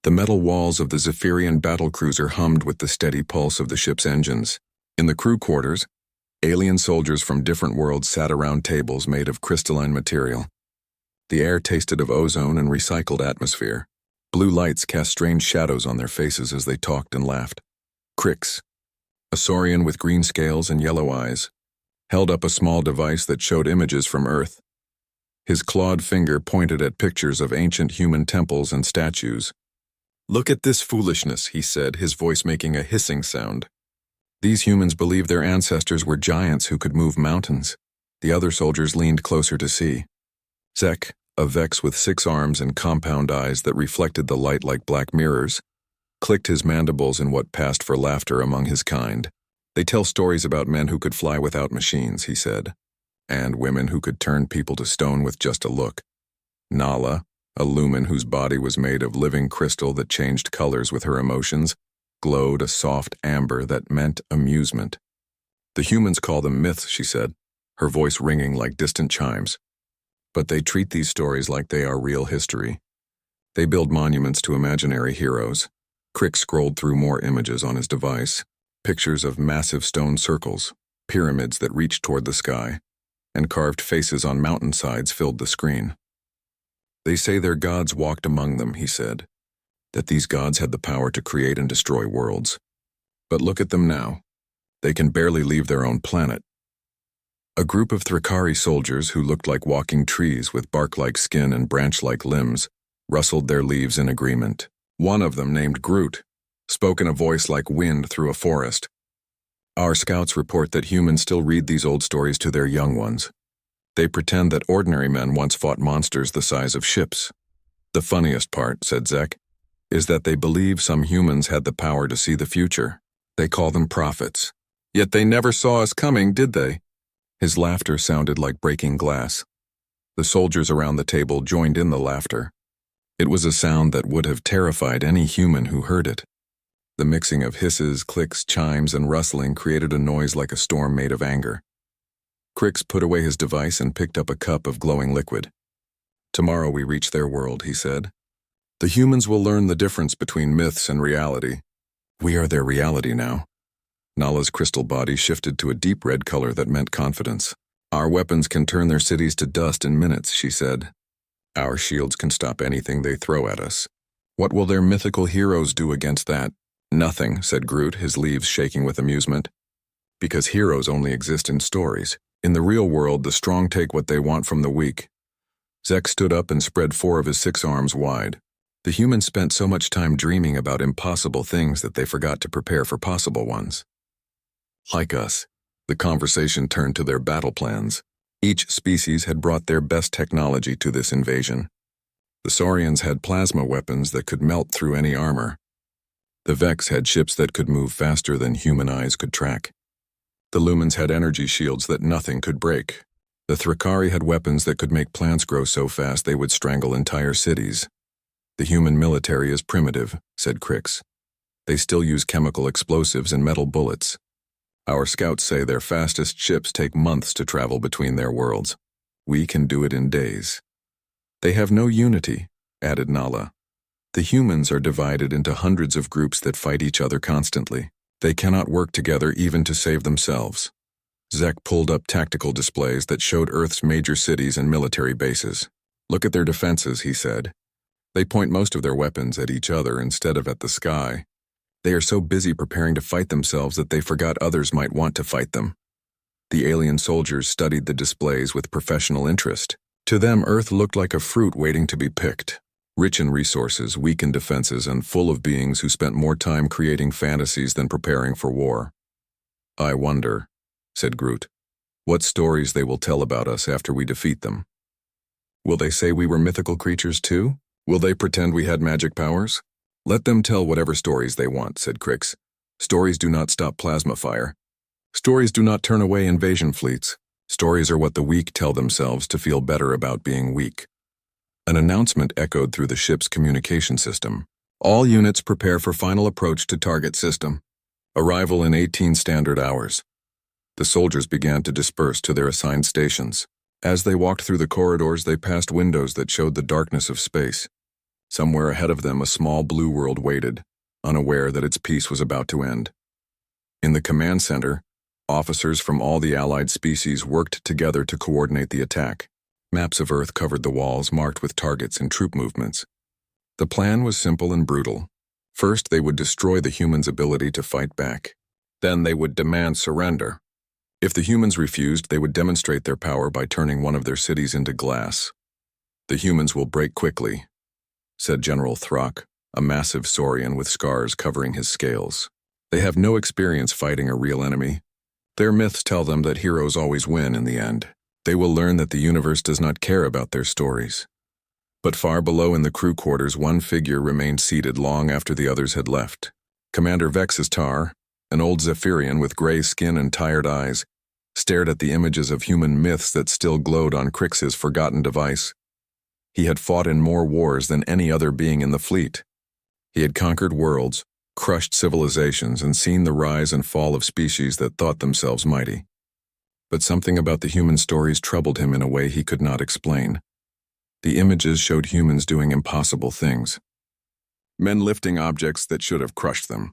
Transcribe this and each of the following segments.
The metal walls of the Zephyrian battlecruiser hummed with the steady pulse of the ship's engines. In the crew quarters, alien soldiers from different worlds sat around tables made of crystalline material. The air tasted of ozone and recycled atmosphere. Blue lights cast strange shadows on their faces as they talked and laughed. Crix, a saurian with green scales and yellow eyes, held up a small device that showed images from Earth. His clawed finger pointed at pictures of ancient human temples and statues. "Look at this foolishness," he said, his voice making a hissing sound. "These humans believed their ancestors were giants who could move mountains." The other soldiers leaned closer to see. Zek, a Vex with 6 arms and compound eyes that reflected the light like black mirrors, clicked his mandibles in what passed for laughter among his kind. "They tell stories about men who could fly without machines," he said, "and women who could turn people to stone with just a look. Nala, a lumen whose body was made of living crystal that changed colors with her emotions, glowed a soft amber that meant amusement. The humans call them myths," she said, her voice ringing like distant chimes. "But they treat these stories like they are real history. They build monuments to imaginary heroes." Crick scrolled through more images on his device, pictures of massive stone circles, pyramids that reached toward the sky, and carved faces on mountainsides filled the screen. "They say their gods walked among them," he said, "that these gods had the power to create and destroy worlds. But look at them now. They can barely leave their own planet." A group of Thrakari soldiers who looked like walking trees with bark-like skin and branch-like limbs rustled their leaves in agreement. One of them, named Groot, spoke in a voice like wind through a forest. "Our scouts report that humans still read these old stories to their young ones. They pretend that ordinary men once fought monsters the size of ships. The funniest part," said Zek, "is that they believe some humans had the power to see the future. They call them prophets. Yet they never saw us coming, did they?" His laughter sounded like breaking glass. The soldiers around the table joined in the laughter. It was a sound that would have terrified any human who heard it. The mixing of hisses, clicks, chimes, and rustling created a noise like a storm made of anger. Crix put away his device and picked up a cup of glowing liquid. "Tomorrow we reach their world," he said. "The humans will learn the difference between myths and reality. We are their reality now." Nala's crystal body shifted to a deep red color that meant confidence. "Our weapons can turn their cities to dust in minutes," she said. "Our shields can stop anything they throw at us. What will their mythical heroes do against that?" "Nothing," said Groot, his leaves shaking with amusement. "Because heroes only exist in stories. In the real world, the strong take what they want from the weak." Zek stood up and spread 4 of his 6 arms wide. "The humans spent so much time dreaming about impossible things that they forgot to prepare for possible ones. Like us." The conversation turned to their battle plans. Each species had brought their best technology to this invasion. The Saurians had plasma weapons that could melt through any armor. The Vex had ships that could move faster than human eyes could track. The Lumens had energy shields that nothing could break. The Thrakari had weapons that could make plants grow so fast they would strangle entire cities. "The human military is primitive," said Crix. "They still use chemical explosives and metal bullets. Our scouts say their fastest ships take months to travel between their worlds. We can do it in days." "They have no unity," added Nala. "The humans are divided into hundreds of groups that fight each other constantly. They cannot work together even to save themselves." Zek pulled up tactical displays that showed Earth's major cities and military bases. "Look at their defenses," he said. "They point most of their weapons at each other instead of at the sky. They are so busy preparing to fight themselves that they forgot others might want to fight them." The alien soldiers studied the displays with professional interest. To them, Earth looked like a fruit waiting to be picked. Rich in resources, weak in defenses, and full of beings who spent more time creating fantasies than preparing for war. "I wonder," said Groot, "what stories they will tell about us after we defeat them. Will they say we were mythical creatures too? Will they pretend we had magic powers?" "Let them tell whatever stories they want," said Crix. "Stories do not stop plasma fire. Stories do not turn away invasion fleets. Stories are what the weak tell themselves to feel better about being weak." An announcement echoed through the ship's communication system. "All units prepare for final approach to target system. Arrival in 18 standard hours." The soldiers began to disperse to their assigned stations. As they walked through the corridors, they passed windows that showed the darkness of space. Somewhere ahead of them, a small blue world waited, unaware that its peace was about to end. In the command center, officers from all the allied species worked together to coordinate the attack. Maps of Earth covered the walls marked with targets and troop movements. The plan was simple and brutal. First, they would destroy the humans' ability to fight back. Then they would demand surrender. If the humans refused, they would demonstrate their power by turning one of their cities into glass. "The humans will break quickly," said General Throck, a massive saurian with scars covering his scales. "They have no experience fighting a real enemy. Their myths tell them that heroes always win in the end. They will learn that the universe does not care about their stories." But far below in the crew quarters, one figure remained seated long after the others had left. Commander Vexistar, an old Zephyrian with gray skin and tired eyes, stared at the images of human myths that still glowed on Crix's forgotten device. He had fought in more wars than any other being in the fleet. He had conquered worlds, crushed civilizations, and seen the rise and fall of species that thought themselves mighty. But something about the human stories troubled him in a way he could not explain. The images showed humans doing impossible things. Men lifting objects that should have crushed them.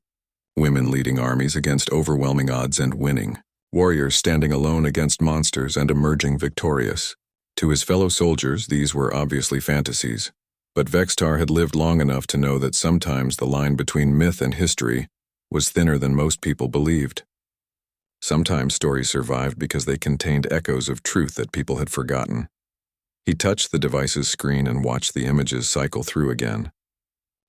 Women leading armies against overwhelming odds and winning. Warriors standing alone against monsters and emerging victorious. To his fellow soldiers, these were obviously fantasies. But Vextar had lived long enough to know that sometimes the line between myth and history was thinner than most people believed. Sometimes stories survived because they contained echoes of truth that people had forgotten. He touched the device's screen and watched the images cycle through again.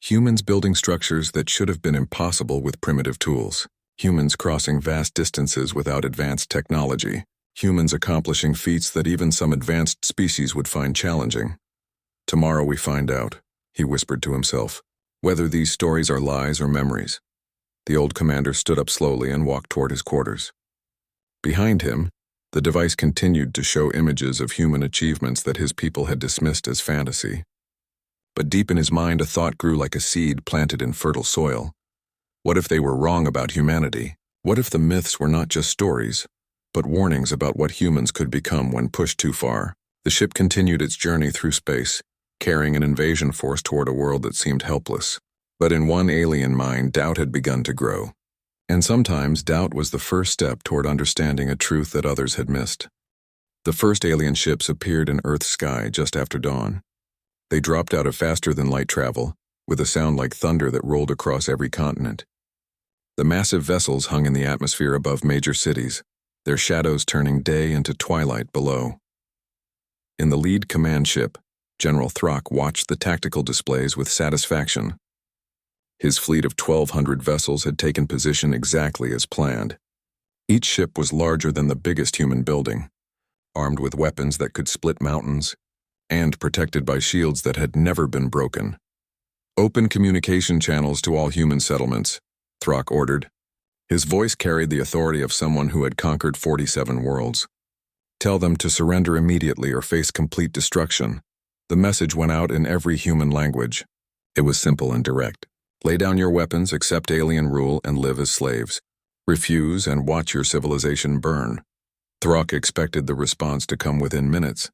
Humans building structures that should have been impossible with primitive tools. Humans crossing vast distances without advanced technology. Humans accomplishing feats that even some advanced species would find challenging. "Tomorrow we find out," he whispered to himself, "whether these stories are lies or memories." The old commander stood up slowly and walked toward his quarters. Behind him, the device continued to show images of human achievements that his people had dismissed as fantasy. But deep in his mind, a thought grew like a seed planted in fertile soil. What if they were wrong about humanity? What if the myths were not just stories, but warnings about what humans could become when pushed too far? The ship continued its journey through space, carrying an invasion force toward a world that seemed helpless. But in one alien mind, doubt had begun to grow. And sometimes doubt was the first step toward understanding a truth that others had missed. The first alien ships appeared in Earth's sky just after dawn. They dropped out of faster-than-light travel, with a sound like thunder that rolled across every continent. The massive vessels hung in the atmosphere above major cities, their shadows turning day into twilight below. In the lead command ship, General Throck watched the tactical displays with satisfaction. His fleet of 1,200 vessels had taken position exactly as planned. Each ship was larger than the biggest human building, armed with weapons that could split mountains, and protected by shields that had never been broken. "Open communication channels to all human settlements," Throck ordered. His voice carried the authority of someone who had conquered 47 worlds. "Tell them to surrender immediately or face complete destruction." The message went out in every human language. It was simple and direct. Lay down your weapons, accept alien rule, and live as slaves. Refuse and watch your civilization burn. Throck expected the response to come within minutes.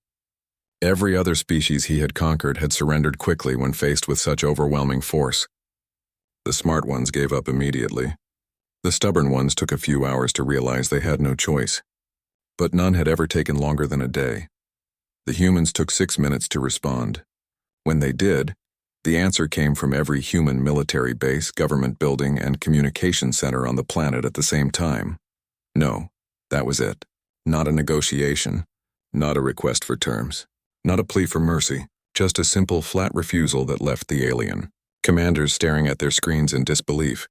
Every other species he had conquered had surrendered quickly when faced with such overwhelming force. The smart ones gave up immediately. The stubborn ones took a few hours to realize they had no choice. But none had ever taken longer than a day. The humans took 6 minutes to respond. When they did, the answer came from every human military base, government building, and communication center on the planet at the same time. No, that was it. Not a negotiation, not a request for terms, not a plea for mercy, just a simple, flat refusal that left the alien commanders staring at their screens in disbelief.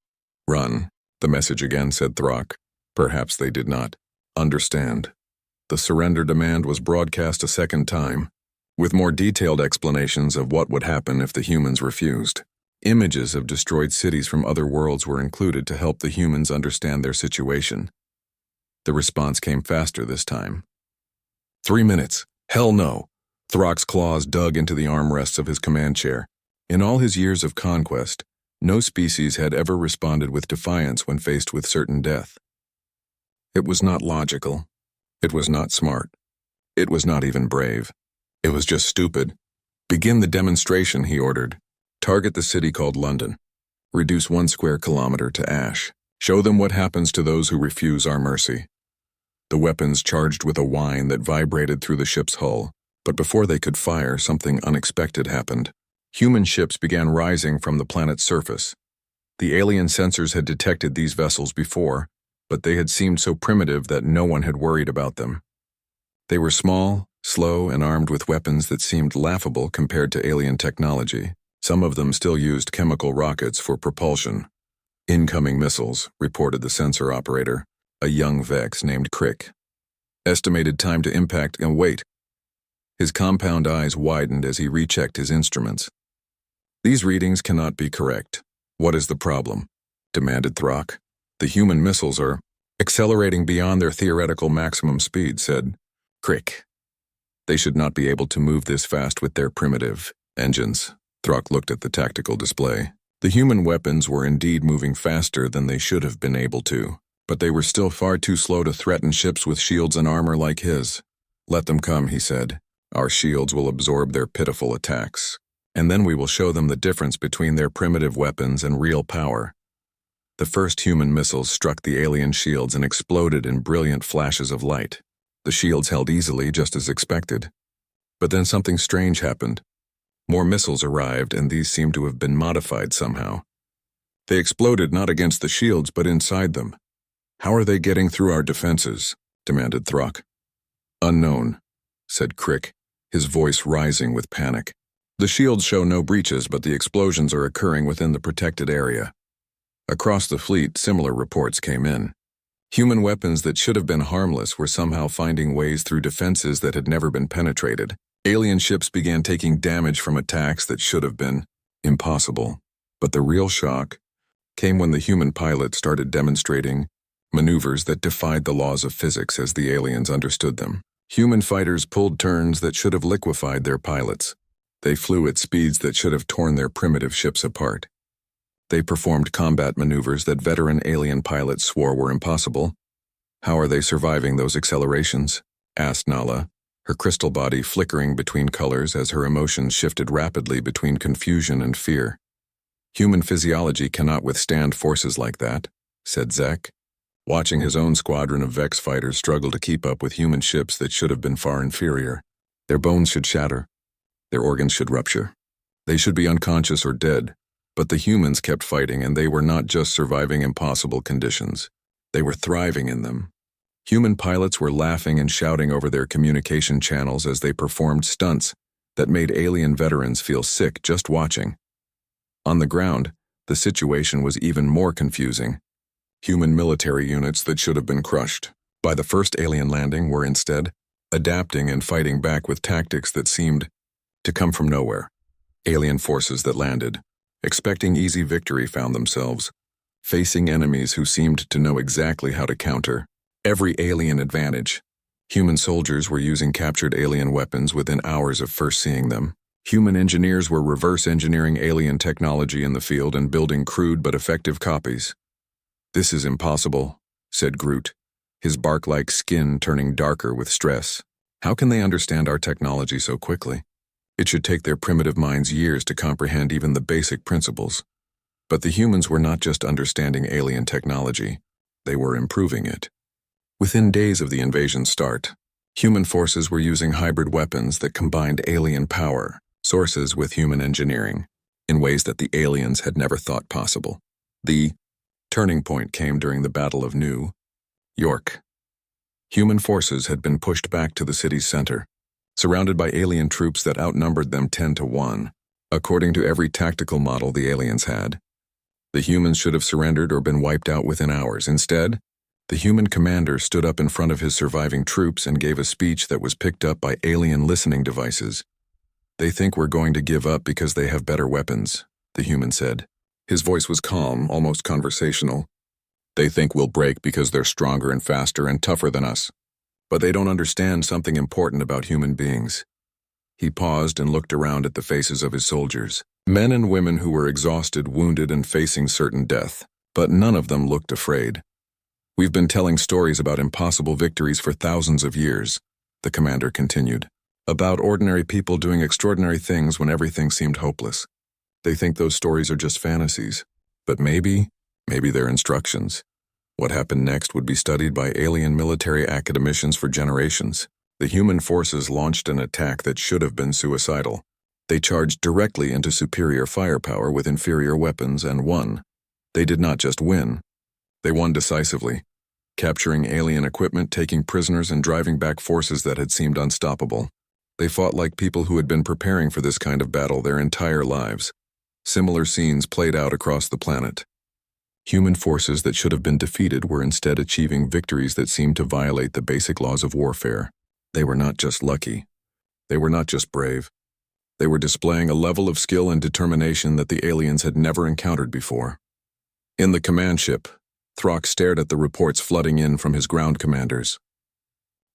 "Run," the message again said Throck. Perhaps they did not understand. The surrender demand was broadcast a second time, with more detailed explanations of what would happen if the humans refused. Images of destroyed cities from other worlds were included to help the humans understand their situation. The response came faster this time. 3 minutes. Hell no. Throck's claws dug into the armrests of his command chair. In all his years of conquest, no species had ever responded with defiance when faced with certain death. It was not logical. It was not smart. It was not even brave. It was just stupid. "Begin the demonstration," he ordered. Target the city called London. Reduce 1 square kilometer to ash. Show them what happens to those who refuse our mercy." The weapons charged with a whine that vibrated through the ship's hull, but before they could fire, something unexpected happened. Human ships began rising from the planet's surface. The alien sensors had detected these vessels before, but they had seemed so primitive that no one had worried about them. They were small, slow, and armed with weapons that seemed laughable compared to alien technology. Some of them still used chemical rockets for propulsion. "Incoming missiles," reported the sensor operator, a young Vex named Crick. "Estimated time to impact and wait." His compound eyes widened as he rechecked his instruments. "These readings cannot be correct. What is the problem?" demanded Throck. "The human missiles are accelerating beyond their theoretical maximum speed," said Crick. "They should not be able to move this fast with their primitive engines." Throck looked at the tactical display. The human weapons were indeed moving faster than they should have been able to, but they were still far too slow to threaten ships with shields and armor like his. "Let them come," he said. "Our shields will absorb their pitiful attacks, and then we will show them the difference between their primitive weapons and real power." The first human missiles struck the alien shields and exploded in brilliant flashes of light. The shields held easily, just as expected. But then something strange happened. More missiles arrived, and these seemed to have been modified somehow. They exploded not against the shields, but inside them. "How are they getting through our defenses?" demanded Throck. "Unknown," said Crick, his voice rising with panic. "The shields show no breaches, but the explosions are occurring within the protected area." Across the fleet, similar reports came in. Human weapons that should have been harmless were somehow finding ways through defenses that had never been penetrated. Alien ships began taking damage from attacks that should have been impossible. But the real shock came when the human pilots started demonstrating maneuvers that defied the laws of physics as the aliens understood them. Human fighters pulled turns that should have liquefied their pilots. They flew at speeds that should have torn their primitive ships apart. They performed combat maneuvers that veteran alien pilots swore were impossible. "How are they surviving those accelerations?" asked Nala, her crystal body flickering between colors as her emotions shifted rapidly between confusion and fear. "Human physiology cannot withstand forces like that," said Zek, watching his own squadron of Vex fighters struggle to keep up with human ships that should have been far inferior. "Their bones should shatter. Their organs should rupture. They should be unconscious or dead." But the humans kept fighting, and they were not just surviving impossible conditions. They were thriving in them. Human pilots were laughing and shouting over their communication channels as they performed stunts that made alien veterans feel sick just watching. On the ground, the situation was even more confusing. Human military units that should have been crushed by the first alien landing were instead adapting and fighting back with tactics that seemed to come from nowhere. Alien forces that landed, expecting easy victory, found themselves facing enemies who seemed to know exactly how to counter every alien advantage. Human soldiers were using captured alien weapons within hours of first seeing them. Human engineers were reverse engineering alien technology in the field and building crude but effective copies. "This is impossible," said Groot, his bark-like skin turning darker with stress. "How can they understand our technology so quickly? It should take their primitive minds years to comprehend even the basic principles." But the humans were not just understanding alien technology, they were improving it. Within days of the invasion's start, human forces were using hybrid weapons that combined alien power sources with human engineering in ways that the aliens had never thought possible. The turning point came during the Battle of New York. Human forces had been pushed back to the city's center, surrounded by alien troops that outnumbered them 10-1, according to every tactical model the aliens had. The humans should have surrendered or been wiped out within hours. Instead, the human commander stood up in front of his surviving troops and gave a speech that was picked up by alien listening devices. "They think we're going to give up because they have better weapons," the human said. His voice was calm, almost conversational. "They think we'll break because they're stronger and faster and tougher than us. But they don't understand something important about human beings." He paused and looked around at the faces of his soldiers. Men and women who were exhausted, wounded, and facing certain death. But none of them looked afraid. "We've been telling stories about impossible victories for thousands of years," the commander continued. "About ordinary people doing extraordinary things when everything seemed hopeless. They think those stories are just fantasies. But maybe they're instructions. What happened next would be studied by alien military academicians for generations. The human forces launched an attack that should have been suicidal. They charged directly into superior firepower with inferior weapons and won. They did not just win. They won decisively, capturing alien equipment, taking prisoners, and driving back forces that had seemed unstoppable. They fought like people who had been preparing for this kind of battle their entire lives. Similar scenes played out across the planet. Human forces that should have been defeated were instead achieving victories that seemed to violate the basic laws of warfare. They were not just lucky. They were not just brave. They were displaying a level of skill and determination that the aliens had never encountered before. In the command ship, Throck stared at the reports flooding in from his ground commanders.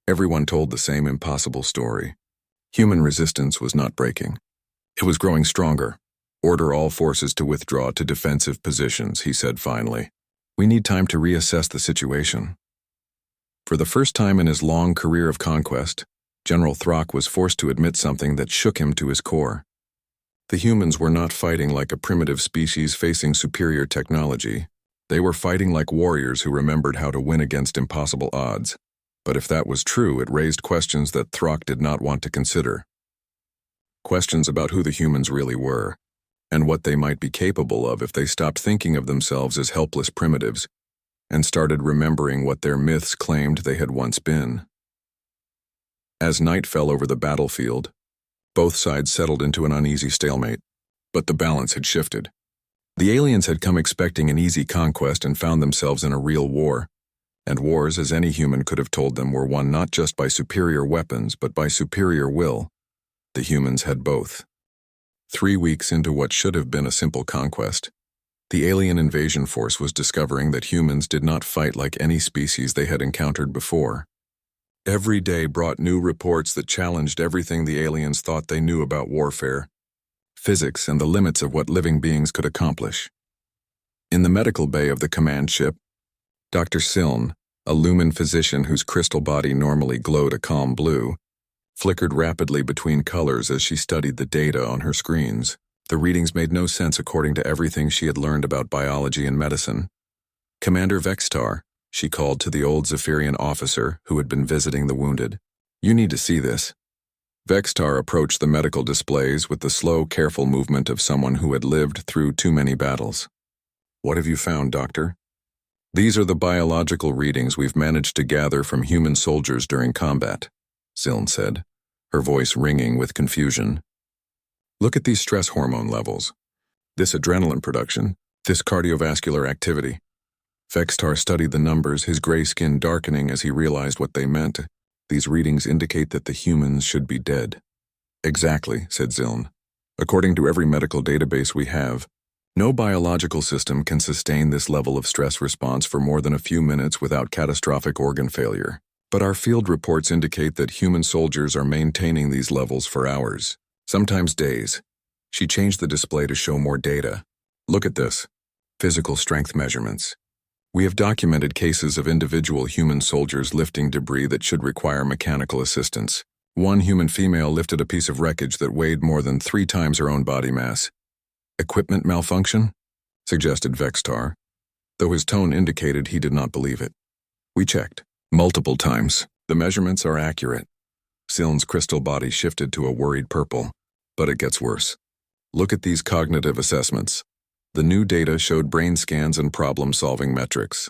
Everyone told the same impossible story. Human resistance was not breaking. It was growing stronger. Order all forces to withdraw to defensive positions, he said finally. We need time to reassess the situation. For the first time in his long career of conquest, General Throck was forced to admit something that shook him to his core. The humans were not fighting like a primitive species facing superior technology. They were fighting like warriors who remembered how to win against impossible odds. But if that was true, it raised questions that Throck did not want to consider. Questions about who the humans really were, and what they might be capable of if they stopped thinking of themselves as helpless primitives and started remembering what their myths claimed they had once been. As night fell over the battlefield, both sides settled into an uneasy stalemate, but the balance had shifted. The aliens had come expecting an easy conquest and found themselves in a real war, and wars, as any human could have told them, were won not just by superior weapons but by superior will. The humans had both. 3 weeks into what should have been a simple conquest, the alien invasion force was discovering that humans did not fight like any species they had encountered before. Every day brought new reports that challenged everything the aliens thought they knew about warfare, physics, and the limits of what living beings could accomplish. In the medical bay of the command ship, Dr. Siln, a lumen physician whose crystal body normally glowed a calm blue, flickered rapidly between colors as she studied the data on her screens. The readings made no sense according to everything she had learned about biology and medicine. Commander Vextar, she called to the old Zephyrian officer who had been visiting the wounded. You need to see this. Vextar approached the medical displays with the slow, careful movement of someone who had lived through too many battles. What have you found, Doctor? These are the biological readings we've managed to gather from human soldiers during combat, Siln said, her voice ringing with confusion. Look at these stress hormone levels, this adrenaline production, this cardiovascular activity. Vextar studied the numbers, his gray skin darkening as he realized what they meant. These readings indicate that the humans should be dead. Exactly, said Ziln. According to every medical database we have, no biological system can sustain this level of stress response for more than a few minutes without catastrophic organ failure. But our field reports indicate that human soldiers are maintaining these levels for hours, sometimes days. She changed the display to show more data. Look at this. Physical strength measurements. We have documented cases of individual human soldiers lifting debris that should require mechanical assistance. One human female lifted a piece of wreckage that weighed more than 3 times her own body mass. Equipment malfunction? Suggested Vextar, though his tone indicated he did not believe it. We checked. Multiple times. The measurements are accurate. Siln's crystal body shifted to a worried purple. But it gets worse. Look at these cognitive assessments. The new data showed brain scans and problem-solving metrics.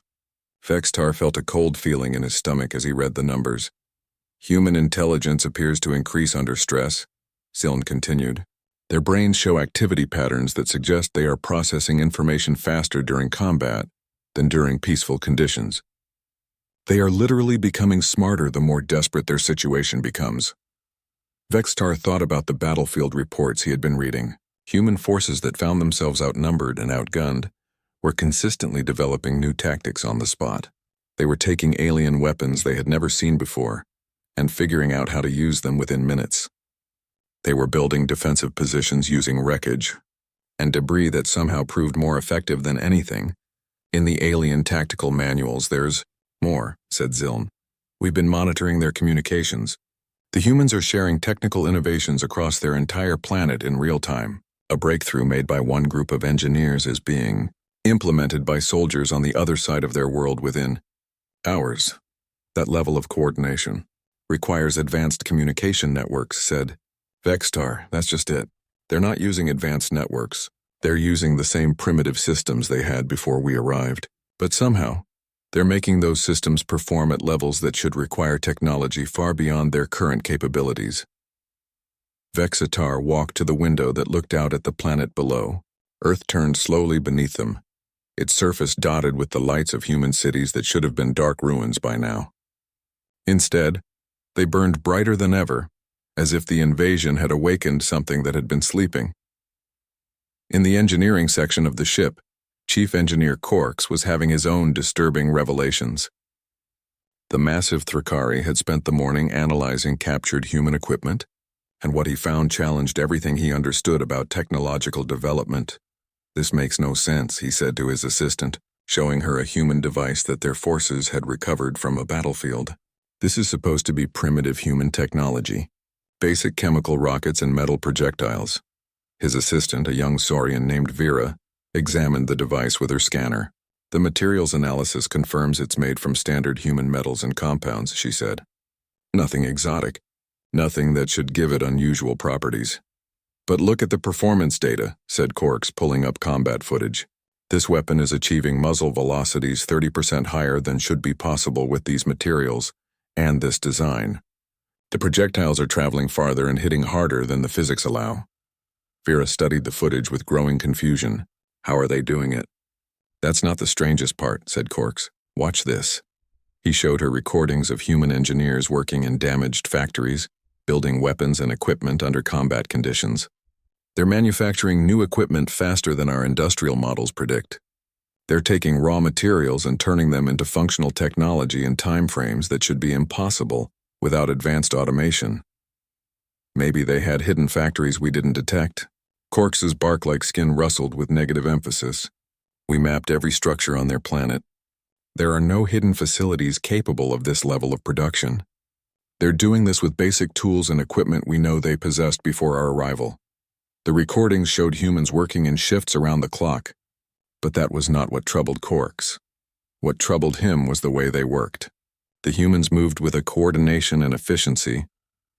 Vextar felt a cold feeling in his stomach as he read the numbers. Human intelligence appears to increase under stress, Siln continued. Their brains show activity patterns that suggest they are processing information faster during combat than during peaceful conditions. They are literally becoming smarter the more desperate their situation becomes. Vextar thought about the battlefield reports he had been reading. Human forces that found themselves outnumbered and outgunned were consistently developing new tactics on the spot. They were taking alien weapons they had never seen before and figuring out how to use them within minutes. They were building defensive positions using wreckage and debris that somehow proved more effective than anything. In the alien tactical manuals, there's more, said Ziln. We've been monitoring their communications. The humans are sharing technical innovations across their entire planet in real time. A breakthrough made by one group of engineers is being implemented by soldiers on the other side of their world within hours. That level of coordination requires advanced communication networks, said Vextar. That's just it. They're not using advanced networks. They're using the same primitive systems they had before we arrived. But somehow, they're making those systems perform at levels that should require technology far beyond their current capabilities. Vexatar walked to the window that looked out at the planet below. Earth turned slowly beneath them, its surface dotted with the lights of human cities that should have been dark ruins by now. Instead, they burned brighter than ever, as if the invasion had awakened something that had been sleeping. In the engineering section of the ship, Chief Engineer Corks was having his own disturbing revelations. The massive Thrakari had spent the morning analyzing captured human equipment, and what he found challenged everything he understood about technological development. "This makes no sense," he said to his assistant, showing her a human device that their forces had recovered from a battlefield. "This is supposed to be primitive human technology. Basic chemical rockets and metal projectiles." His assistant, a young Saurian named Vera, examined the device with her scanner. "The materials analysis confirms it's made from standard human metals and compounds," she said. "Nothing exotic. Nothing that should give it unusual properties." "But look at the performance data," said Corks, pulling up combat footage. "This weapon is achieving muzzle velocities 30% higher than should be possible with these materials and this design. The projectiles are traveling farther and hitting harder than the physics allow." Vera studied the footage with growing confusion. "How are they doing it?" "That's not the strangest part," said Corks. "Watch this." He showed her recordings of human engineers working in damaged factories, building weapons and equipment under combat conditions. "They're manufacturing new equipment faster than our industrial models predict. They're taking raw materials and turning them into functional technology in timeframes that should be impossible without advanced automation. Maybe they had hidden factories we didn't detect." Corks's bark-like skin rustled with negative emphasis. "We mapped every structure on their planet. There are no hidden facilities capable of this level of production. They're doing this with basic tools and equipment we know they possessed before our arrival." The recordings showed humans working in shifts around the clock, but that was not what troubled Corks. What troubled him was the way they worked. The humans moved with a coordination and efficiency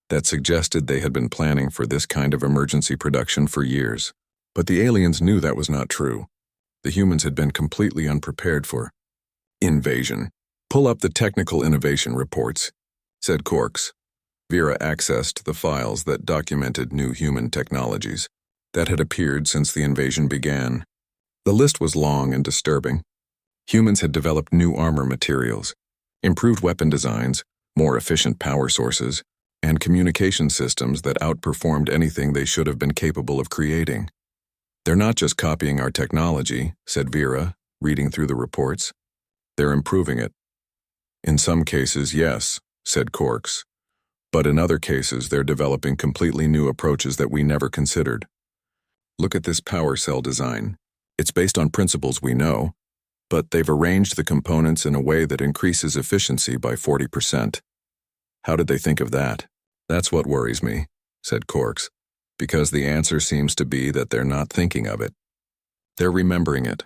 that suggested they had been planning for this kind of emergency production for years. But the aliens knew that was not true. The humans had been completely unprepared for invasion. "Pull up the technical innovation reports," said Corks. Vera accessed the files that documented new human technologies that had appeared since the invasion began. The list was long and disturbing. Humans had developed new armor materials, improved weapon designs, more efficient power sources, and communication systems that outperformed anything they should have been capable of creating. "They're not just copying our technology," said Vera, reading through the reports. "They're improving it." "In some cases, yes," said Corks. "But in other cases, they're developing completely new approaches that we never considered. Look at this power cell design. It's based on principles we know, but they've arranged the components in a way that increases efficiency by 40%. How did they think of that?" "That's what worries me," said Corks, "because the answer seems to be that they're not thinking of it. They're remembering it."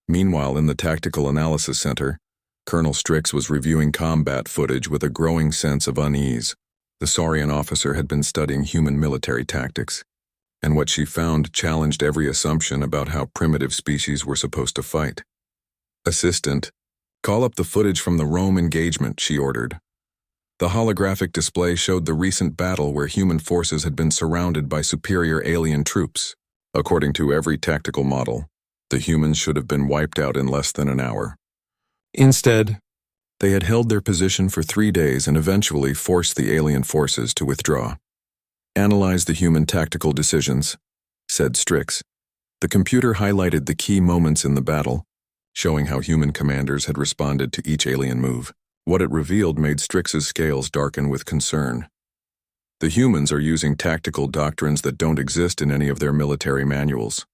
Meanwhile, in the Tactical Analysis Center, Colonel Strix was reviewing combat footage with a growing sense of unease. The Saurian officer had been studying human military tactics, and what she found challenged every assumption about how primitive species were supposed to fight. "Assistant, call up the footage from the Rome engagement," she ordered. The holographic display showed the recent battle where human forces had been surrounded by superior alien troops. According to every tactical model, the humans should have been wiped out in less than an hour. Instead, they had held their position for 3 days and eventually forced the alien forces to withdraw. "Analyze the human tactical decisions," said Strix. The computer highlighted the key moments in the battle, showing how human commanders had responded to each alien move. What it revealed made Strix's scales darken with concern. "The humans are using tactical doctrines that don't exist in any of their military manuals,"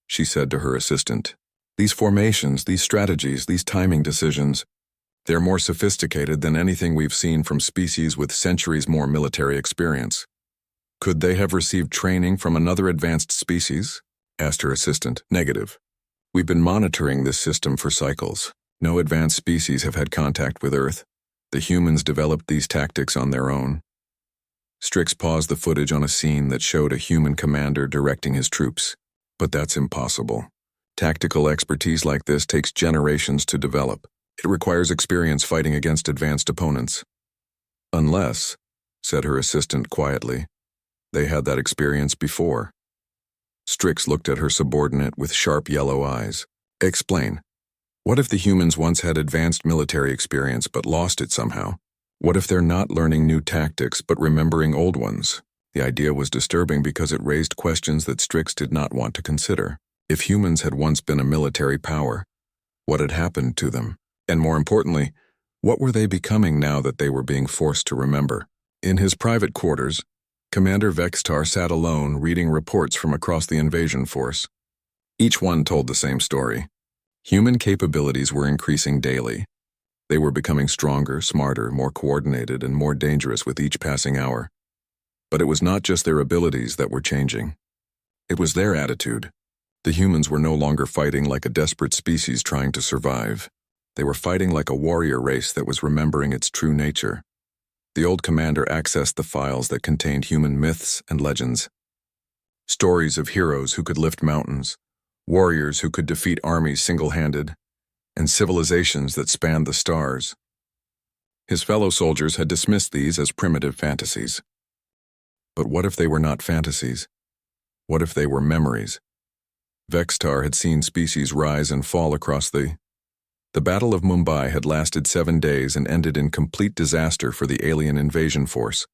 she said to her assistant. "These formations, these strategies, these timing decisions, they're more sophisticated than anything we've seen from species with centuries more military experience." Could they have received training from another advanced species? Asked her assistant. Negative. We've been monitoring this system for cycles. No advanced species have had contact with Earth. The humans developed these tactics on their own. Strix paused the footage on a scene that showed a human commander directing his troops. But that's impossible. Tactical expertise like this takes generations to develop. It requires experience fighting against advanced opponents. Unless, said her assistant quietly, they had that experience before. Strix looked at her subordinate with sharp yellow eyes. Explain. What if the humans once had advanced military experience but lost it somehow? What if they're not learning new tactics but remembering old ones? The idea was disturbing because it raised questions that Strix did not want to consider. If humans had once been a military power, what had happened to them? And more importantly, what were they becoming now that they were being forced to remember? In his private quarters, Commander Vextar sat alone reading reports from across the invasion force. Each one told the same story. Human capabilities were increasing daily. They were becoming stronger, smarter, more coordinated, and more dangerous with each passing hour. But it was not just their abilities that were changing. It was their attitude. The humans were no longer fighting like a desperate species trying to survive. They were fighting like a warrior race that was remembering its true nature. The old commander accessed the files that contained human myths and legends. Stories of heroes who could lift mountains, warriors who could defeat armies single-handed, and civilizations that spanned the stars. His fellow soldiers had dismissed these as primitive fantasies. But what if they were not fantasies? What if they were memories? Vextar had seen species rise and fall across the Battle of Mumbai had lasted 7 days and ended in complete disaster for the alien invasion force.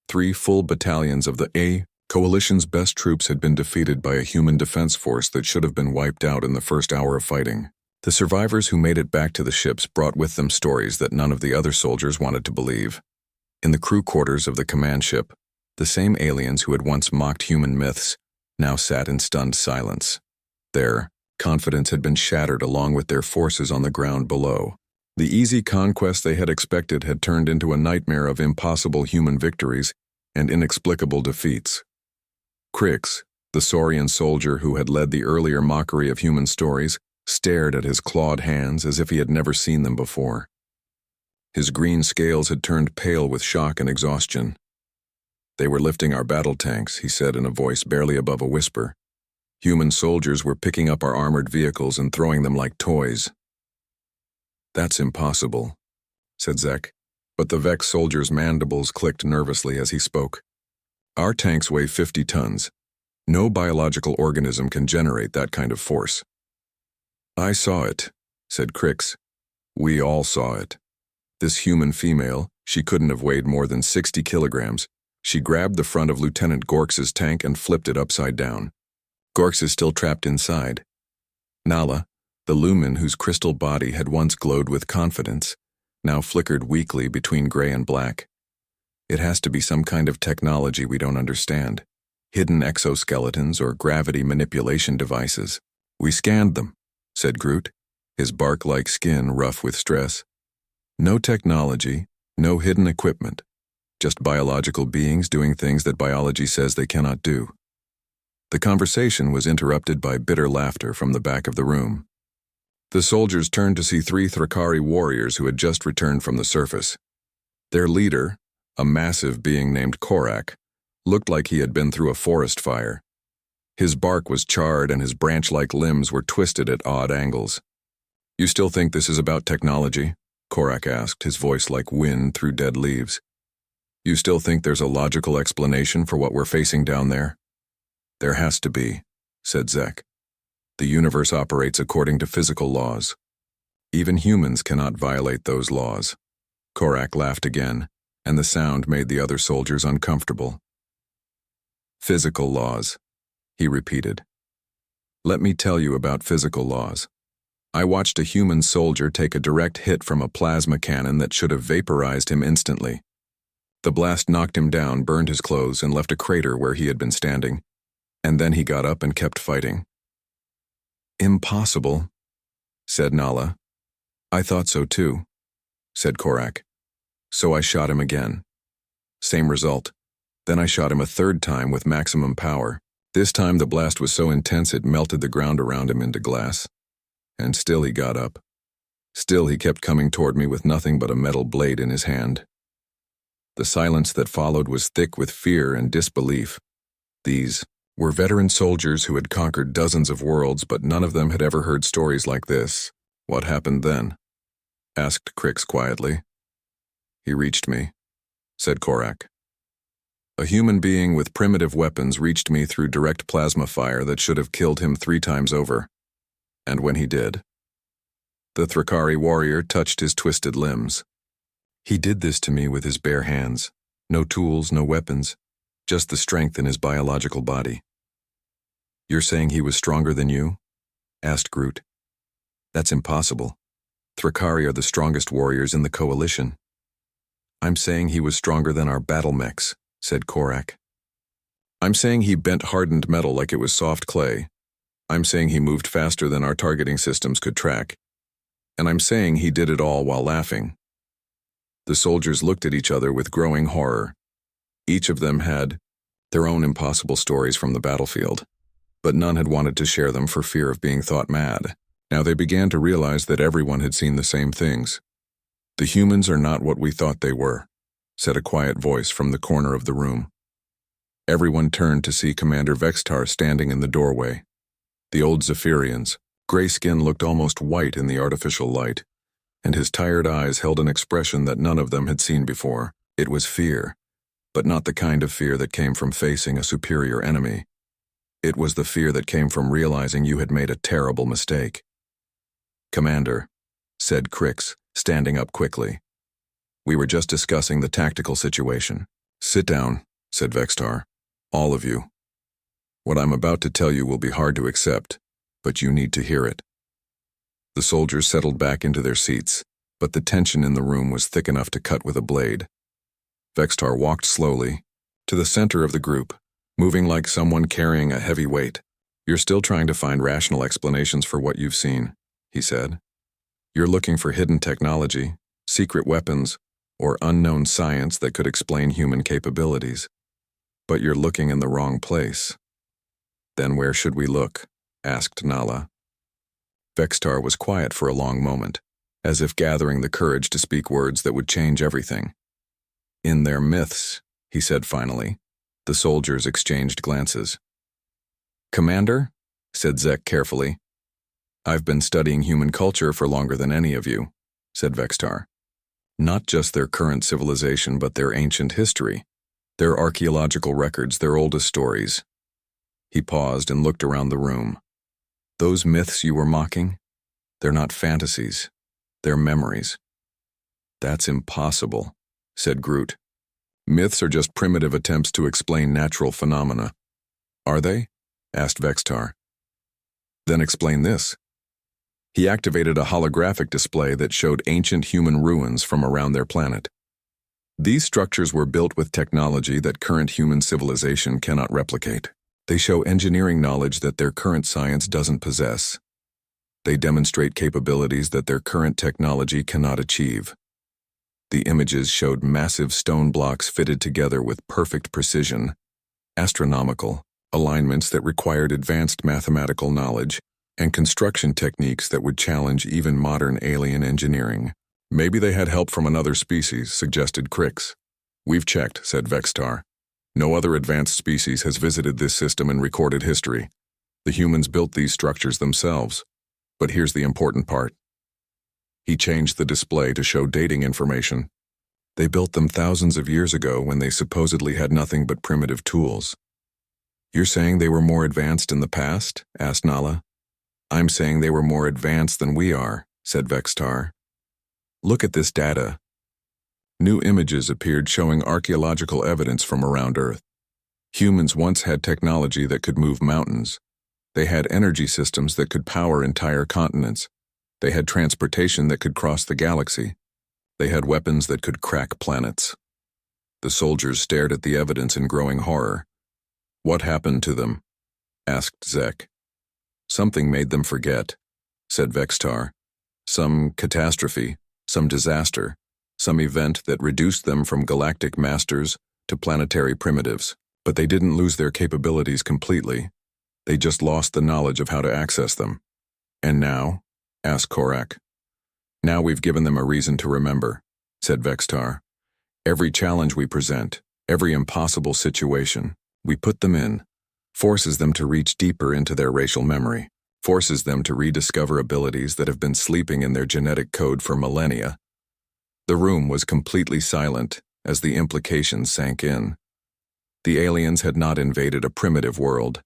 3 full battalions of the A coalition's best troops had been defeated by a human defense force that should have been wiped out in the first hour of fighting. The survivors who made it back to the ships brought with them stories that none of the other soldiers wanted to believe. In the crew quarters of the command ship, the same aliens who had once mocked human myths now sat in stunned silence. Their confidence had been shattered along with their forces on the ground below. The easy conquest they had expected had turned into a nightmare of impossible human victories and inexplicable defeats. Crix, the saurian soldier who had led the earlier mockery of human stories, stared at his clawed hands as if he had never seen them before. His green scales had turned pale with shock and exhaustion. They were lifting our battle tanks, he said in a voice barely above a whisper. Human soldiers were picking up our armored vehicles and throwing them like toys. That's impossible, said Zek, but the Vex soldier's mandibles clicked nervously as he spoke. Our tanks weigh 50 tons. No biological organism can generate that kind of force. I saw it, said Crix. We all saw it. This human female, she couldn't have weighed more than 60 kilograms. She grabbed the front of Lieutenant Gorks's tank and flipped it upside down. Gorks is still trapped inside. Nala, the lumen whose crystal body had once glowed with confidence, now flickered weakly between gray and black. It has to be some kind of technology we don't understand. Hidden exoskeletons or gravity manipulation devices. We scanned them, said Groot, his bark-like skin rough with stress. No technology, no hidden equipment. Just biological beings doing things that biology says they cannot do. The conversation was interrupted by bitter laughter from the back of the room. The soldiers turned to see 3 Thrakari warriors who had just returned from the surface. Their leader, a massive being named Korak, looked like he had been through a forest fire. His bark was charred and his branch-like limbs were twisted at odd angles. You still think this is about technology? Korak asked, his voice like wind through dead leaves. You still think there's a logical explanation for what we're facing down there? There has to be, said Zek. The universe operates according to physical laws. Even humans cannot violate those laws. Korak laughed again, and the sound made the other soldiers uncomfortable. Physical laws, he repeated. Let me tell you about physical laws. I watched a human soldier take a direct hit from a plasma cannon that should have vaporized him instantly. The blast knocked him down, burned his clothes, and left a crater where he had been standing. And then he got up and kept fighting. Impossible, said Nala. I thought so too, said Korak. So I shot him again. Same result. Then I shot him a third time with maximum power. This time the blast was so intense it melted the ground around him into glass. And still he got up. Still he kept coming toward me with nothing but a metal blade in his hand. The silence that followed was thick with fear and disbelief. These were veteran soldiers who had conquered dozens of worlds, but none of them had ever heard stories like this. "What happened then?" asked Crix quietly. "He reached me," said Korak. "A human being with primitive weapons reached me through direct plasma fire that should have killed him 3 times over. And when he did, the Thrakari warrior touched his twisted limbs. He did this to me with his bare hands. No tools, no weapons, just the strength in his biological body." "You're saying he was stronger than you?" asked Groot. "That's impossible. Thrakari are the strongest warriors in the coalition." "I'm saying he was stronger than our battle mechs," said Korak. "I'm saying he bent hardened metal like it was soft clay. I'm saying he moved faster than our targeting systems could track. And I'm saying he did it all while laughing." The soldiers looked at each other with growing horror. Each of them had their own impossible stories from the battlefield, but none had wanted to share them for fear of being thought mad. Now they began to realize that everyone had seen the same things. "The humans are not what we thought they were," said a quiet voice from the corner of the room. Everyone turned to see Commander Vextar standing in the doorway. The old Zephyrian's gray skin looked almost white in the artificial light, and his tired eyes held an expression that none of them had seen before. It was fear, but not the kind of fear that came from facing a superior enemy. It was the fear that came from realizing you had made a terrible mistake. "Commander," said Crix, standing up quickly. "We were just discussing the tactical situation." "Sit down," said Vextar. "All of you. What I'm about to tell you will be hard to accept, but you need to hear it." The soldiers settled back into their seats, but the tension in the room was thick enough to cut with a blade. Vextar walked slowly to the center of the group, moving like someone carrying a heavy weight. "You're still trying to find rational explanations for what you've seen," he said. "You're looking for hidden technology, secret weapons, or unknown science that could explain human capabilities. But you're looking in the wrong place." "Then where should we look?" asked Nala. Vextar was quiet for a long moment, as if gathering the courage to speak words that would change everything. "In their myths," he said finally. The soldiers exchanged glances. "Commander," said Zek carefully. "I've been studying human culture for longer than any of you," said Vextar. "Not just their current civilization, but their ancient history, their archaeological records, their oldest stories." He paused and looked around the room. "Those myths you were mocking, they're not fantasies, they're memories." "That's impossible," said Groot. "Myths are just primitive attempts to explain natural phenomena." "Are they?" asked Vextar. "Then explain this." He activated a holographic display that showed ancient human ruins from around their planet. These structures were built with technology that current human civilization cannot replicate. They show engineering knowledge that their current science doesn't possess. They demonstrate capabilities that their current technology cannot achieve. The images showed massive stone blocks fitted together with perfect precision, astronomical alignments that required advanced mathematical knowledge, and construction techniques that would challenge even modern alien engineering. "Maybe they had help from another species," suggested Crix. "We've checked," said Vextar. "No other advanced species has visited this system in recorded history. The humans built these structures themselves. But here's the important part." He changed the display to show dating information. "They built them thousands of years ago when they supposedly had nothing but primitive tools." "You're saying they were more advanced in the past?" asked Nala. "I'm saying they were more advanced than we are," said Vextar. "Look at this data." New images appeared showing archaeological evidence from around Earth. Humans once had technology that could move mountains. They had energy systems that could power entire continents. They had transportation that could cross the galaxy. They had weapons that could crack planets. The soldiers stared at the evidence in growing horror. "What happened to them?" asked Zek. "Something made them forget," said Vextar. "Some catastrophe, some disaster, some event that reduced them from galactic masters to planetary primitives. But they didn't lose their capabilities completely. They just lost the knowledge of how to access them. And now? Asked Korak. Now we've given them a reason to remember, said Vextar. Every challenge we present, every impossible situation, we put them in, forces them to reach deeper into their racial memory, forces them to rediscover abilities that have been sleeping in their genetic code for millennia. The room was completely silent as the implications sank in. The aliens had not invaded a primitive world.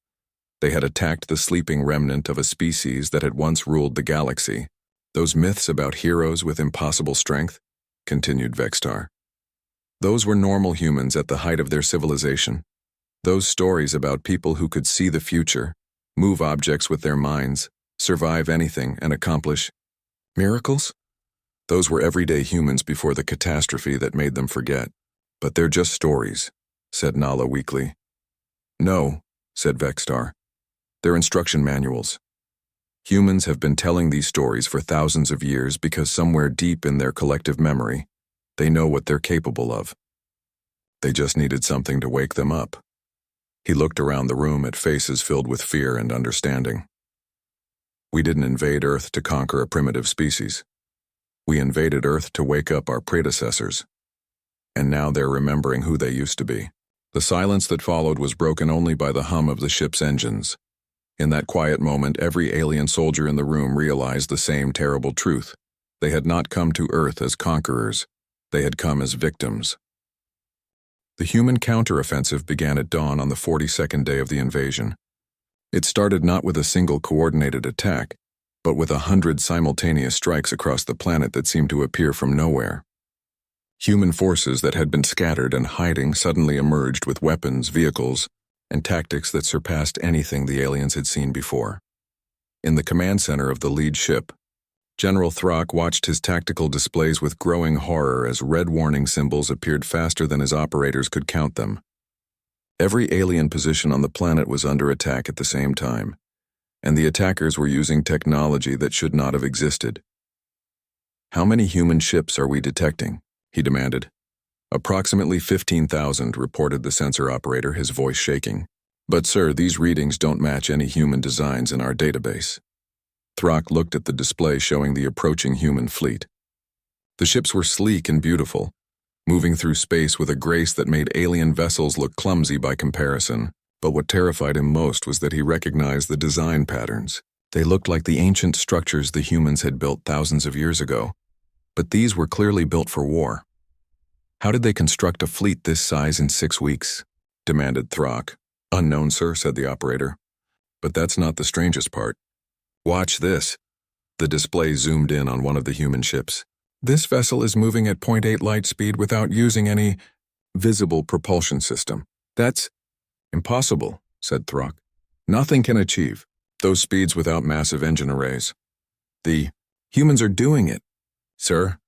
They had attacked the sleeping remnant of a species that had once ruled the galaxy. Those myths about heroes with impossible strength, continued Vextar. Those were normal humans at the height of their civilization. Those stories about people who could see the future, move objects with their minds, survive anything and accomplish miracles? Those were everyday humans before the catastrophe that made them forget. But they're just stories, said Nala weakly. No, said Vextar. They're instruction manuals. Humans have been telling these stories for thousands of years because somewhere deep in their collective memory, they know what they're capable of. They just needed something to wake them up. He looked around the room at faces filled with fear and understanding. We didn't invade Earth to conquer a primitive species. We invaded Earth to wake up our predecessors. And now they're remembering who they used to be. The silence that followed was broken only by the hum of the ship's engines. In that quiet moment, every alien soldier in the room realized the same terrible truth. They had not come to Earth as conquerors. They had come as victims. The human counteroffensive began at dawn on the 42nd day of the invasion. It started not with a single coordinated attack, but with 100 simultaneous strikes across the planet that seemed to appear from nowhere. Human forces that had been scattered and hiding suddenly emerged with weapons, vehicles, and tactics that surpassed anything the aliens had seen before. In the command center of the lead ship, General Throck watched his tactical displays with growing horror as red warning symbols appeared faster than his operators could count them. Every alien position on the planet was under attack at the same time, and the attackers were using technology that should not have existed. How many human ships are we detecting? He demanded. Approximately 15,000, reported the sensor operator, his voice shaking. But sir, these readings don't match any human designs in our database. Throck looked at the display showing the approaching human fleet. The ships were sleek and beautiful, moving through space with a grace that made alien vessels look clumsy by comparison. But what terrified him most was that he recognized the design patterns. They looked like the ancient structures the humans had built thousands of years ago. But these were clearly built for war. How did they construct a fleet this size in 6 weeks? Demanded Throck. Unknown, sir, said the operator. But that's not the strangest part. Watch this. The display zoomed in on one of the human ships. This vessel is moving at 0.8 light speed without using any visible propulsion system. That's impossible, said Throck. Nothing can achieve those speeds without massive engine arrays. The humans are doing it. Sir,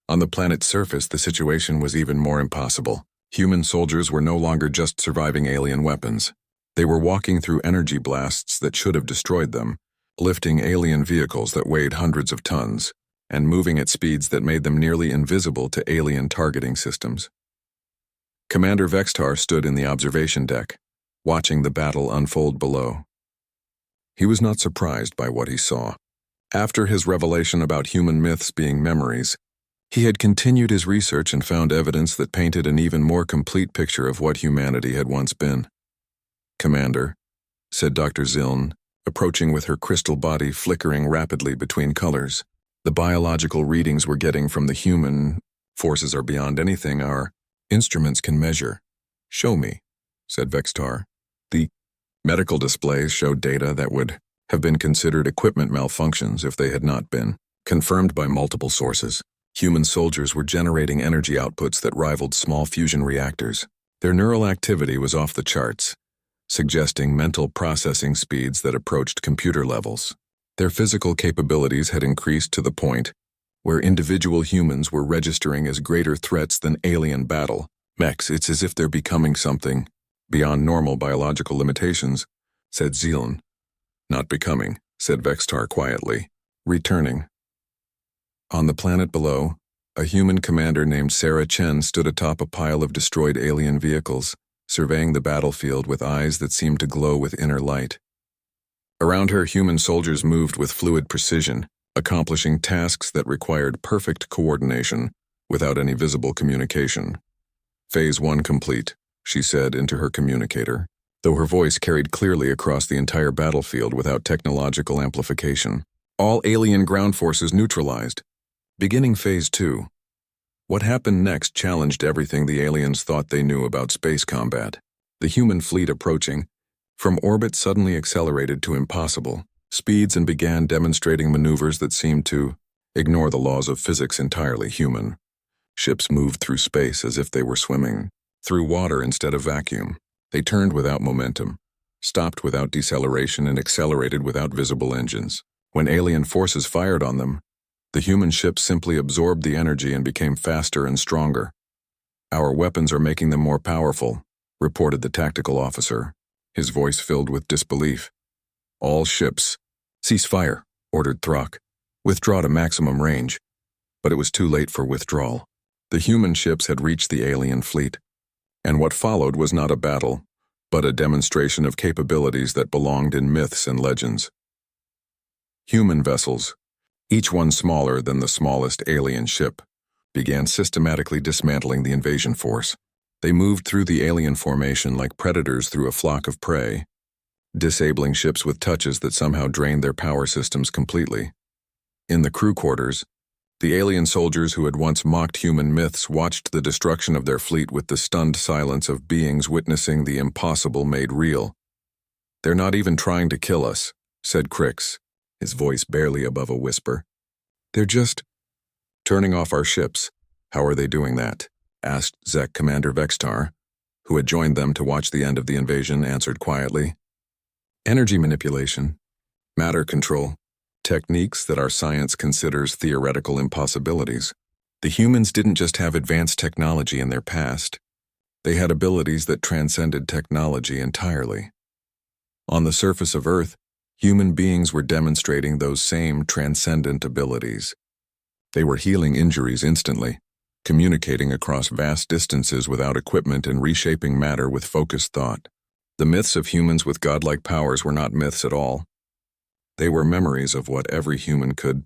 on the planet's surface, the situation was even more impossible. Human soldiers were no longer just surviving alien weapons. They were walking through energy blasts that should have destroyed them, lifting alien vehicles that weighed hundreds of tons, and moving at speeds that made them nearly invisible to alien targeting systems. Commander Vextar stood in the observation deck, watching the battle unfold below. He was not surprised by what he saw. After his revelation about human myths being memories, he had continued his research and found evidence that painted an even more complete picture of what humanity had once been. Commander, said Dr. Ziln, approaching with her crystal body flickering rapidly between colors. The biological readings we're getting from the human forces are beyond anything our instruments can measure. Show me, said Vextar. The medical displays showed data that would have been considered equipment malfunctions if they had not been. Confirmed by multiple sources, human soldiers were generating energy outputs that rivaled small fusion reactors. Their neural activity was off the charts, suggesting mental processing speeds that approached computer levels. Their physical capabilities had increased to the point where individual humans were registering as greater threats than alien battle mechs. It's as if they're becoming something beyond normal biological limitations, said Zealan. Not becoming, said Vextar quietly. Returning. On the planet below, A human commander named Sarah Chen stood atop a pile of destroyed alien vehicles, surveying the battlefield with eyes that seemed to glow with inner light. Around her, human soldiers moved with fluid precision, accomplishing tasks that required perfect coordination without any visible communication. "Phase 1 complete," she said into her communicator, though her voice carried clearly across the entire battlefield without technological amplification. "All alien ground forces neutralized. Beginning Phase 2. What happened next challenged everything the aliens thought they knew about space combat. The human fleet approaching from orbit suddenly accelerated to impossible speeds and began demonstrating maneuvers that seemed to ignore the laws of physics entirely human. Ships moved through space as if they were swimming through water instead of vacuum. They turned without momentum, stopped without deceleration, and accelerated without visible engines. When alien forces fired on them, the human ships simply absorbed the energy and became faster and stronger. "Our weapons are making them more powerful," reported the tactical officer, his voice filled with disbelief. "All ships, cease fire," ordered Throck. "Withdraw to maximum range." But it was too late for withdrawal. The human ships had reached the alien fleet, and what followed was not a battle, but a demonstration of capabilities that belonged in myths and legends. Human vessels, each one smaller than the smallest alien ship, began systematically dismantling the invasion force. They moved through the alien formation like predators through a flock of prey, disabling ships with touches that somehow drained their power systems completely. In the crew quarters, the alien soldiers who had once mocked human myths watched the destruction of their fleet with the stunned silence of beings witnessing the impossible made real. "They're not even trying to kill us," said Crix, his voice barely above a whisper. "They're just turning off our ships." "How are they doing that?" asked Zek. Commander Vextar, who had joined them to watch the end of the invasion, answered quietly. "Energy manipulation, matter control, techniques that our science considers theoretical impossibilities. The humans didn't just have advanced technology in their past. They had abilities that transcended technology entirely. On the surface of Earth, human beings were demonstrating those same transcendent abilities. They were healing injuries instantly, communicating across vast distances without equipment, and reshaping matter with focused thought. The myths of humans with godlike powers were not myths at all. They were memories of what every human could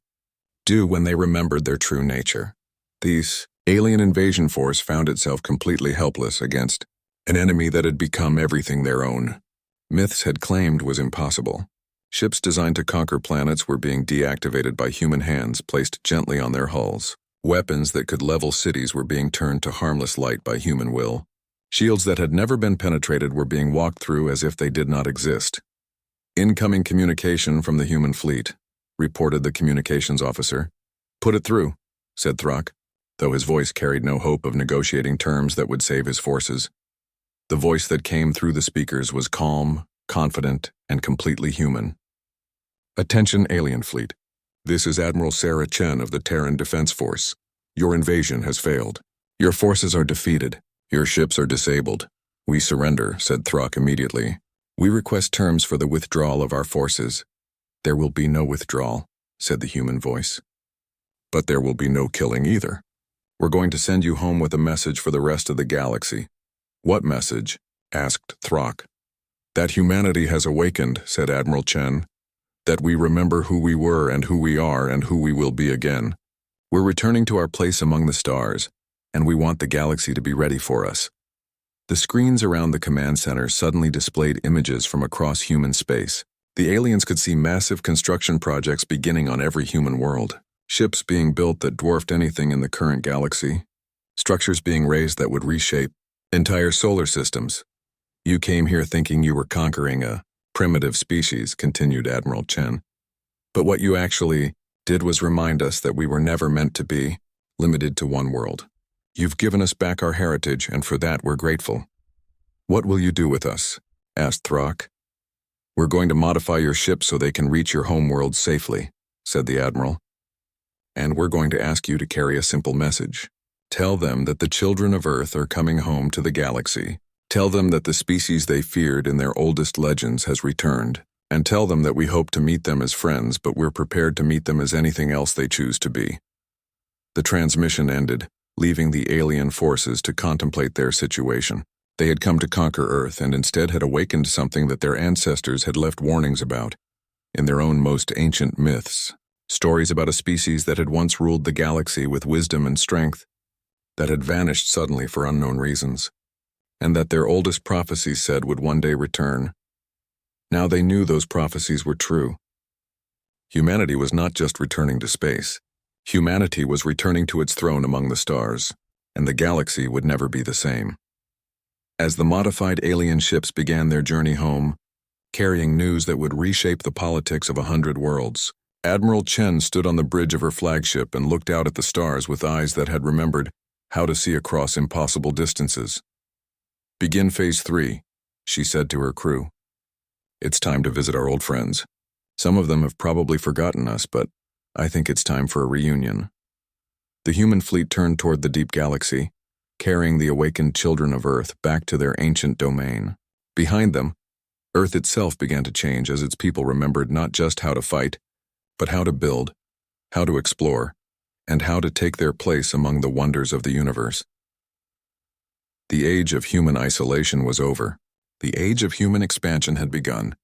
do when they remembered their true nature. This alien invasion force found itself completely helpless against an enemy that had become everything their own myths had claimed was impossible. Ships designed to conquer planets were being deactivated by human hands placed gently on their hulls. Weapons that could level cities were being turned to harmless light by human will. Shields that had never been penetrated were being walked through as if they did not exist. "Incoming communication from the human fleet," reported the communications officer. "Put it through," said Throck, though his voice carried no hope of negotiating terms that would save his forces. The voice that came through the speakers was calm, confident, and completely human. "Attention, alien fleet. This is Admiral Sarah Chen of the Terran Defense Force. Your invasion has failed. Your forces are defeated. Your ships are disabled. We surrender," said Throck immediately. "We request terms for the withdrawal of our forces." "There will be no withdrawal," said the human voice. "But there will be no killing either. We're going to send you home with a message for the rest of the galaxy." "What message?" asked Throck. "That humanity has awakened," said Admiral Chen. "That we remember who we were and who we are and who we will be again. We're returning to our place among the stars, and we want the galaxy to be ready for us." The screens around the command center suddenly displayed images from across human space. The aliens could see massive construction projects beginning on every human world. Ships being built that dwarfed anything in the current galaxy. Structures being raised that would reshape entire solar systems. "You came here thinking you were conquering a primitive species," continued Admiral Chen. "But what you actually did was remind us that we were never meant to be limited to one world. You've given us back our heritage, and for that we're grateful." "What will you do with us?" asked Throck. "We're going to modify your ship so they can reach your homeworld safely," said the Admiral. "And we're going to ask you to carry a simple message. Tell them that the children of Earth are coming home to the galaxy. Tell them that the species they feared in their oldest legends has returned. And tell them that we hope to meet them as friends, but we're prepared to meet them as anything else they choose to be." The transmission ended, leaving the alien forces to contemplate their situation. They had come to conquer Earth and instead had awakened something that their ancestors had left warnings about in their own most ancient myths. Stories about a species that had once ruled the galaxy with wisdom and strength, that had vanished suddenly for unknown reasons, and that their oldest prophecies said would one day return. Now they knew those prophecies were true. Humanity was not just returning to space. Humanity was returning to its throne among the stars, and the galaxy would never be the same. As the modified alien ships began their journey home, carrying news that would reshape the politics of 100 worlds, Admiral Chen stood on the bridge of her flagship and looked out at the stars with eyes that had remembered how to see across impossible distances. "Begin Phase 3, she said to her crew. "It's time to visit our old friends. Some of them have probably forgotten us, but I think it's time for a reunion." The human fleet turned toward the deep galaxy, carrying the awakened children of Earth back to their ancient domain. Behind them, Earth itself began to change as its people remembered not just how to fight, but how to build, how to explore, and how to take their place among the wonders of the universe. The age of human isolation was over. The age of human expansion had begun,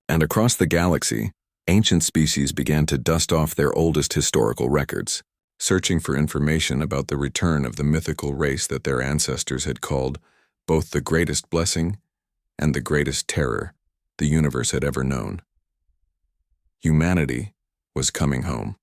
and across the galaxy, ancient species began to dust off their oldest historical records, searching for information about the return of the mythical race that their ancestors had called both the greatest blessing and the greatest terror the universe had ever known. Humanity was coming home.